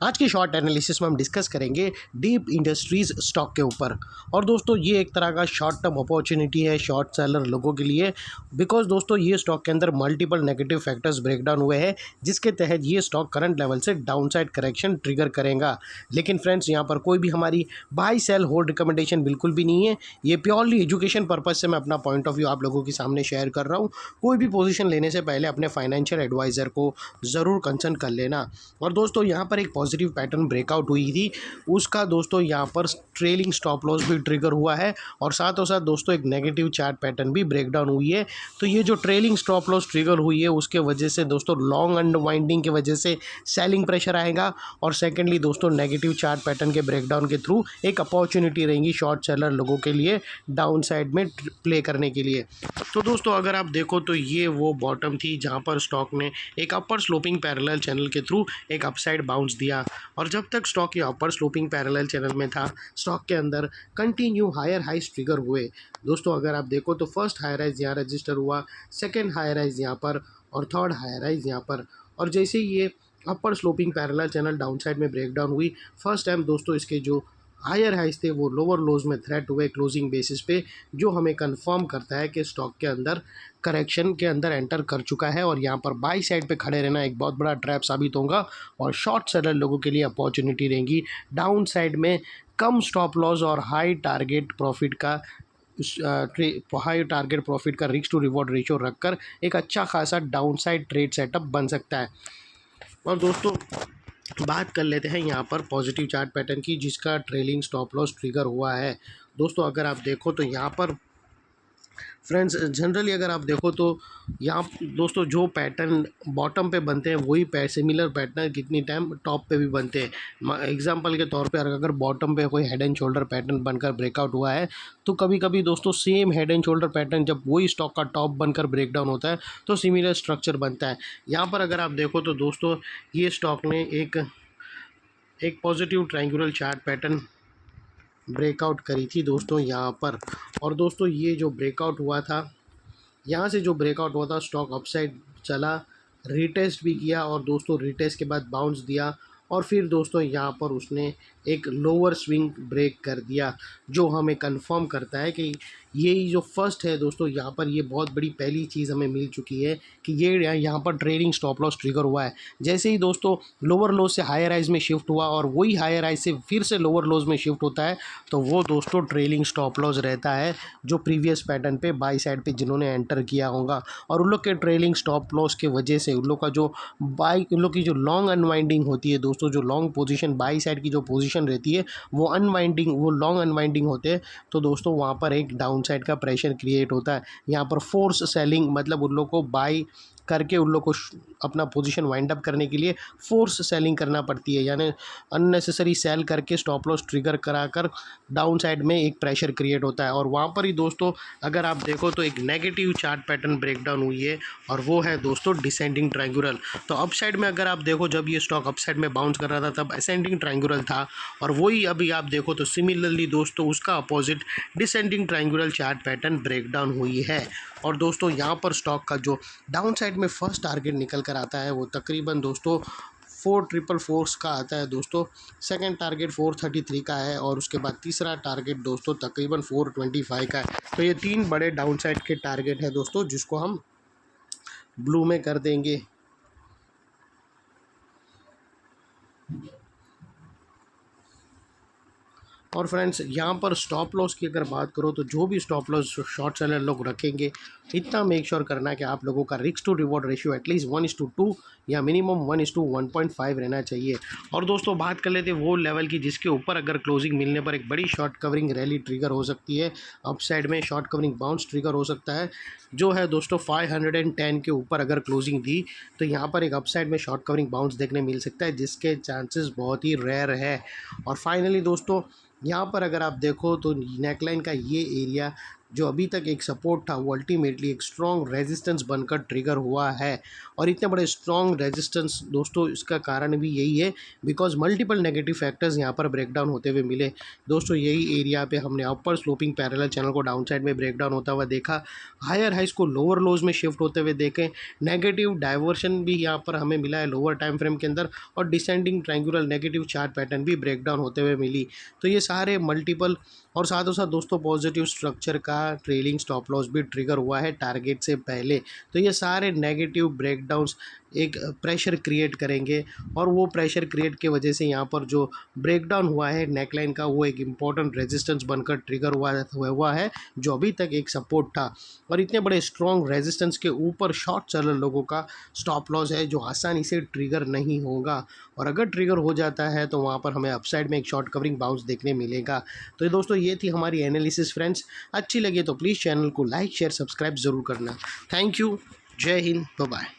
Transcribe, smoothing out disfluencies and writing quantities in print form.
आज की short analysis में हम डिस्कस करेंगे डीप इंडस्ट्रीज स्टॉक के ऊपर। और दोस्तों ये एक तरह का शॉर्ट टर्म अपॉर्चुनिटी है शॉर्ट सेलर लोगों के लिए, बिकॉज दोस्तों ये स्टॉक के अंदर मल्टीपल नेगेटिव फैक्टर्स ब्रेकडाउन हुए हैं जिसके तहत ये स्टॉक करंट लेवल से डाउनसाइड करेक्शन ट्रिगर करेगा। लेकिन फ्रेंड्स यहाँ पर कोई भी हमारी बाई सेल होल्ड रिकमेंडेशन बिल्कुल भी नहीं है। ये प्योरली एजुकेशन पर्पज से मैं अपना पॉइंट ऑफ व्यू आप लोगों के सामने शेयर कर रहा हूँ। कोई भी पोजीशन लेने से पहले अपने फाइनेंशियल एडवाइज़र को ज़रूर कंसल्ट कर लेना। और दोस्तों यहाँ पर एक पॉजिटिव पैटर्न ब्रेकआउट हुई थी, उसका दोस्तों यहाँ पर ट्रेलिंग स्टॉप लॉस भी ट्रिगर हुआ है और साथों साथ दोस्तों एक नेगेटिव चार्ट पैटर्न भी ब्रेकडाउन हुई है। तो ये जो ट्रेलिंग स्टॉप लॉस ट्रिगर हुई है उसके वजह से दोस्तों लॉन्ग अनवाइंडिंग की वजह से सेलिंग प्रेशर आएगा और सेकेंडली दोस्तों नेगेटिव चार्ट पैटर्न के ब्रेकडाउन के थ्रू एक अपॉर्चुनिटी रहेगी शॉर्ट सेलर लोगों के लिए डाउन साइड में प्ले करने के लिए। तो दोस्तों अगर आप देखो तो ये वो बॉटम थी जहाँ पर स्टॉक ने एक अपर स्लोपिंग पैरेलल चैनल के थ्रू एक अपसाइड बाउंस दिया और जब तक स्टॉक ये अपर स्लोपिंग पैरेलल चैनल में था स्टॉक के अंदर कंटिन्यू हायर हाइस ट्रिगर हुए। दोस्तों अगर आप देखो तो फर्स्ट हायर राइज यहाँ रजिस्टर हुआ, सेकेंड हायर राइज यहाँ पर और थर्ड हायर राइज यहाँ पर। और जैसे ही ये upper sloping parallel channel down side में ब्रेकडाउन हुई, फर्स्ट टाइम दोस्तों इसके जो हायर हाइस थे वो लोअर लोज में थ्रेट हुए क्लोजिंग बेसिस पे, जो हमें कंफर्म करता है कि स्टॉक के अंदर करेक्शन के अंदर एंटर कर चुका है और यहाँ पर बाई साइड पे खड़े रहना एक बहुत बड़ा ट्रैप साबित होगा और शॉर्ट सेलर लोगों के लिए अपॉर्चुनिटी रहेगी डाउन साइड में कम स्टॉप लॉस और हाई टारगेट प्रॉफिट का रिस्क टू रिवॉर्ड रेशियो रखकर एक अच्छा खासा डाउन साइड ट्रेड सेटअप बन सकता है। और दोस्तों बात कर लेते हैं यहाँ पर पॉजिटिव चार्ट पैटर्न की जिसका ट्रेलिंग स्टॉप लॉस ट्रिगर हुआ है। दोस्तों अगर आप देखो तो यहाँ पर फ्रेंड्स जनरली अगर आप देखो तो यहाँ दोस्तों जो पैटर्न बॉटम पे बनते हैं वही सिमिलर पैटर्न कितनी टाइम टॉप पे भी बनते हैं। एग्जांपल के तौर पे अगर बॉटम पे कोई हेड एंड शोल्डर पैटर्न बनकर ब्रेकआउट हुआ है तो कभी कभी दोस्तों same head and shoulder pattern जब वही स्टॉक का टॉप बनकर ब्रेकडाउन होता है तो सिमिलर स्ट्रक्चर बनता है। यहाँ पर अगर आप देखो तो दोस्तों ये स्टॉक ने एक positive triangular chart pattern breakout करी थी दोस्तों यहाँ पर। और दोस्तों ये जो ब्रेकआउट हुआ था, यहाँ से जो ब्रेकआउट हुआ था स्टॉक अपसाइड चला, रीटेस्ट भी किया और दोस्तों रीटेस्ट के बाद बाउंस दिया और फिर दोस्तों यहाँ पर उसने एक लोअर स्विंग ब्रेक कर दिया, जो हमें कंफर्म करता है कि यही जो फर्स्ट है दोस्तों यहाँ पर ये बहुत बड़ी पहली चीज़ हमें मिल चुकी है कि ये यहाँ पर ट्रेडिंग स्टॉप लॉस ट्रिगर हुआ है। जैसे ही दोस्तों लोअर लोज से हायर राइज में शिफ्ट हुआ और वही हायर राइज से फिर से लोअर लोज में शिफ्ट होता है तो वो दोस्तों ट्रेलिंग स्टॉप लॉस रहता है जो प्रीवियस पैटर्न पे बाई साइड पे जिन्होंने एंटर किया होगा। और उन लोग के ट्रेलिंग स्टॉप लॉस के वजह से उन लोग का जो उन लोग की जो लॉन्ग अनवाइंडिंग होती है दोस्तों, जो लॉन्ग पोजीशन बाई साइड की जो पोजीशन रहती है वो लॉन्ग अनवाइंडिंग होते हैं तो दोस्तों वहाँ पर एक डाउन साइड का प्रेशर क्रिएट होता है। यहाँ पर फोर्स सेलिंग मतलब उन लोग को बाई करके उन लोग को अपना पोजीशन वाइंड अप करने के लिए फोर्स सेलिंग करना पड़ती है, यानी अननेसेसरी सेल करके स्टॉप लॉस ट्रिगर कराकर डाउन साइड में एक प्रेशर क्रिएट होता है। और वहाँ पर ही दोस्तों अगर आप देखो तो एक नेगेटिव चार्ट पैटर्न ब्रेकडाउन हुई है और वो है दोस्तों डिसेंडिंग ट्रायंगुलर। तो अप साइड में अगर आप देखो जब ये स्टॉक अप साइड में बाउंस कर रहा था तब असेंडिंग ट्रायंगुलर था और वही अभी आप देखो तो सिमिलरली दोस्तों उसका opposite descending triangular chart pattern breakdown हुई है। और दोस्तों यहाँ पर स्टॉक का जो डाउन साइड में फर्स्ट टारगेट निकल कर आता है वो तकरीबन दोस्तों 4444 का आता है दोस्तों, सेकंड टारगेट 433 का है और उसके बाद तीसरा टारगेट दोस्तों तकरीबन 425 का है। तो ये तीन बड़े डाउन साइड के टारगेट है दोस्तों जिसको हम ब्लू में कर देंगे। और फ्रेंड्स यहाँ पर स्टॉप लॉस की अगर बात करो तो जो भी स्टॉप लॉस शॉर्ट सेलर लोग रखेंगे इतना मेक श्योर करना कि आप लोगों का risk to reward ratio at least 1:2 या मिनिमम 1:1.5 रहना चाहिए। और दोस्तों बात कर लेते हैं वो लेवल की जिसके ऊपर अगर क्लोजिंग मिलने पर एक बड़ी शॉर्ट कवरिंग रैली ट्रिगर हो सकती है, अप साइड में शॉर्ट कवरिंग बाउंस ट्रिगर हो सकता है, जो है दोस्तों 510 के ऊपर अगर क्लोजिंग दी तो यहाँ पर एक अप साइड में शॉर्ट कवरिंग बाउंस देखने मिल सकता है जिसके चांसेस बहुत ही रेयर है। और फाइनली दोस्तों यहाँ पर अगर आप देखो तो नेकलाइन का ये एरिया जो अभी तक एक सपोर्ट था वो अल्टीमेटली एक स्ट्रॉन्ग रेजिस्टेंस बनकर ट्रिगर हुआ है। और इतने बड़े स्ट्रॉन्ग रेजिस्टेंस दोस्तों इसका कारण भी यही है बिकॉज मल्टीपल नेगेटिव फैक्टर्स यहाँ पर ब्रेकडाउन होते हुए मिले। दोस्तों यही एरिया पे हमने अपर स्लोपिंग पैरेलल चैनल को डाउन साइड में ब्रेकडाउन होता हुआ देखा, हायर हाइस को लोअर लोज में शिफ्ट होते हुए देखें, नेगेटिव डाइवर्शन भी यहाँ पर हमें मिला है लोअर टाइम फ्रेम के अंदर, और descending triangular negative chart pattern भी ब्रेकडाउन होते हुए मिली। तो ये सारे मल्टीपल और साथों साथ दोस्तों पॉजिटिव स्ट्रक्चर का ट्रेलिंग स्टॉप लॉस भी ट्रिगर हुआ है टारगेट से पहले। तो ये सारे नेगेटिव ब्रेकडाउन्स एक प्रेशर क्रिएट करेंगे और वो प्रेशर क्रिएट की वजह से यहाँ पर जो ब्रेकडाउन हुआ है नेकलाइन का वो एक इम्पॉर्टेंट रेजिस्टेंस बनकर ट्रिगर हुआ है जो अभी तक एक सपोर्ट था। और इतने बड़े स्ट्रॉन्ग रेजिस्टेंस के ऊपर शॉर्ट सेलर लोगों का स्टॉप लॉस है जो आसानी से ट्रिगर नहीं होगा, और अगर ट्रिगर हो जाता है तो वहाँ पर हमें अपसाइड में एक शॉर्ट कवरिंग बाउंस देखने मिलेगा। तो ये दोस्तों ये थी हमारी एनालिसिस फ्रेंड्स। अच्छी लगी तो प्लीज़ चैनल को लाइक शेयर सब्सक्राइब ज़रूर करना। थैंक यू, जय हिंद, बाय बाय।